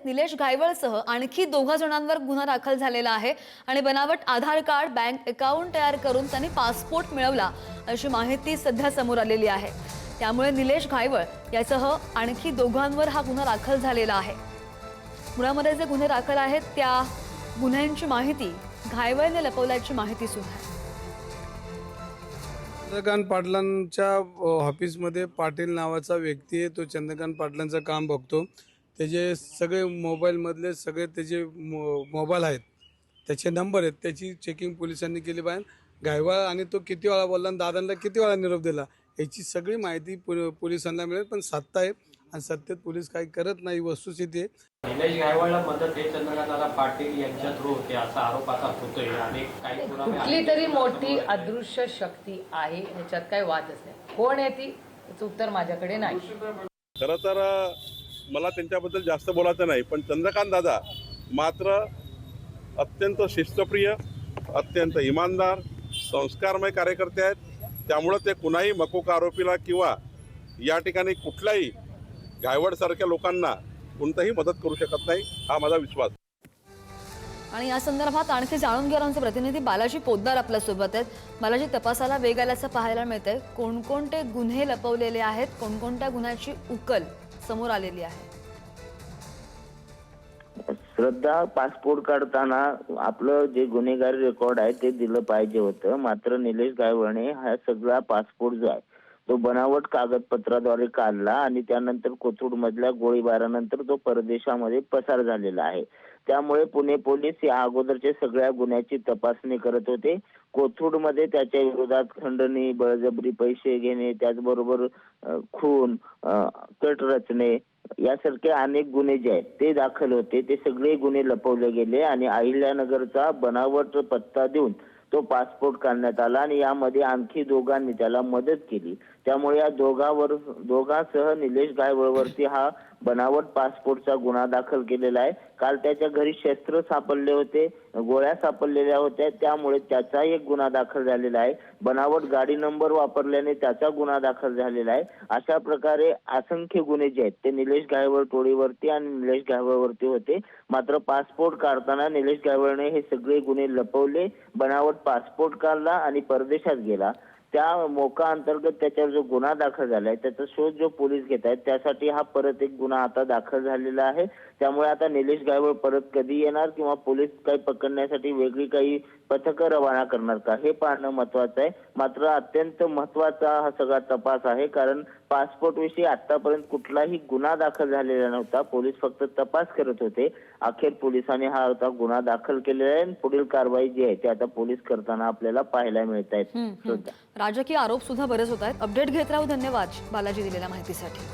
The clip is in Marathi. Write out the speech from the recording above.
निलेश घायवळसह आणखी 2 जणांवर गुन्हा दाखल झालेला आहे आणि बनावट आधार कार्ड, बँक अकाउंट तयार करून त्यांनी पासपोर्ट मिळवला अशी माहिती सध्या समोर आलेली आहे। त्यामुळे निलेश घायवळ यासह आणखी 2 हा गुन्हा दाखल झालेला आहे। मुळामध्ये जे गुन्हे दाखल आहेत त्या गुन्ह्यांची माहिती घायवळने लपवल्याची माहिती सुद्धा आहे। चंद्रकांत पाटलांच्या ऑफिसमध्ये पाटील नावाचा व्यक्ती आहे। तो चंद्रकांत पाटलांचं काम बघतो। त्याचे सगळे मोबाईलमधले सगळे त्याचे मोबाईल आहेत, त्याचे नंबर आहेत, त्याची चेकिंग पोलिसांनी केली पाहिजे। घायवळ आणि तो किती वेळा बोलला आणि दादांना किती वेळा निरोप दिला याची सगळी माहिती पोलिसांना मिळेल। पण सत्ता आहे आणि सत्तेत पोलीस काही करत नाही, वस्तुस्थिती आहे। निलेश घायवळला मदत हे चंद्रकांत पाटील यांच्या थ्रू होते असा आरोप आता होतोय आणि काही कुठली तरी मोठी अदृश्य शक्ती आहे, ह्याच्यात काही वादच नाही। कोण आहे ती, याचं उत्तर माझ्याकडे नाही। खरं तर मला त्यांच्याबद्दल जास्त बोलायचं नाही, पण चंद्रकांत दादा मात्र अत्यंत शिस्तप्रिय, अत्यंत इमानदार, संस्कारमय कार्यकर्ते आहेत। त्यामुळे ते कुणाही मकोक आरोपीला किंवा या ठिकाणी कुठल्याही घायवळसारख्या लोकांना कोणताही मदत करू शकत नाही, हा माझा विश्वास। आणि या संदर्भात आणखी जाणून घेणार आमचे प्रतिनिधी बालाजी पोद्दार आपल्या सोबत आहेत। बालाजी, तपासाला वेग आल्याचं पाहायला मिळतंय। कोणकोणते गुन्हे लपवलेले आहेत, कोणकोणत्या गुन्ह्याची उकल समोर आलेली आहे? श्रद्धा, पासपोर्ट काढताना आपलं जे गुन्हेगारी रेकॉर्ड आहे ते दिलं पाहिजे होतं। मात्र निलेश घायवळने हा सगळा पासपोर्ट जो आहे तो बनावट कागदपत्राद्वारे काढला आणि त्यानंतर कोथरूड मधल्या गोळीबारानंतर तो परदेशामध्ये पसार झालेला आहे। त्यामुळे पुणे पोलीस या अगोदरच्या सगळ्या गुन्ह्याची तपासणी करत होते। कोथरूड मध्ये त्याच्या विरोधात खंडणी, बळजबरी पैसे घेणे, त्याचबरोबर खून, कट रचणे यासारखे अनेक गुन्हे जे आहेत ते दाखल होते। ते सगळे गुन्हे लपवले गेले आणि अहिल्यानगरचा बनावट पत्ता देऊन तो पासपोर्ट काढण्यात आला आणि यामध्ये आणखी 2 त्याला मदत केली। त्यामुळे या दोघांसह निलेश घायवळवरती हा बनावट पासपोर्टचा गुन्हा दाखल केलेला आहे। काल त्याच्या घरी शस्त्र सापडले होते, गोळ्या सापडलेल्या होत्या, त्यामुळे त्याचा एक गुन्हा दाखल झालेला आहे। बनावट गाडी नंबर वापरल्याने त्याचा गुन्हा दाखल झालेला आहे। अशा प्रकारे असंख्य गुन्हे जे आहेत ते निलेश घायवळ टोळीवरती आणि निलेश घायवळवरती होते। मात्र पासपोर्ट काढताना निलेश घायवळने हे सगळे गुन्हे लपवले, बनावट पासपोर्ट काढला आणि परदेशात गेला। त्या मोका अंतर्गत त्याच्यावर जो गुन्हा दाखल झालाय त्याचा शोध जो पोलीस घेत आहेत त्यासाठी हा परत एक गुन्हा आता दाखल झालेला आहे। त्यामुळे आता निलेश घायवळ परत कधी येणार किंवा पोलीस काही पकडण्यासाठी वेगळी काही पथकं रवाना करणार का हे पाहणं महत्वाचं आहे। मात्र अत्यंत महत्वाचा हा सगळा तपास आहे, कारण पासपोर्ट विषयी आतापर्यंत कुठलाही गुन्हा दाखल झालेला नव्हता। पोलीस फक्त तपास करत होते। अखेर पोलिसांनी हा आता गुन्हा दाखल केलेला आहे। पुढील कारवाई जी आहे ती आता पोलीस करताना आपल्याला पाहायला मिळत आहेत। राजकीय आरोप सुद्धा बरेच होत आहेत। अपडेट घेत राहू। धन्यवाद बालाजी दिलेल्या माहितीसाठी।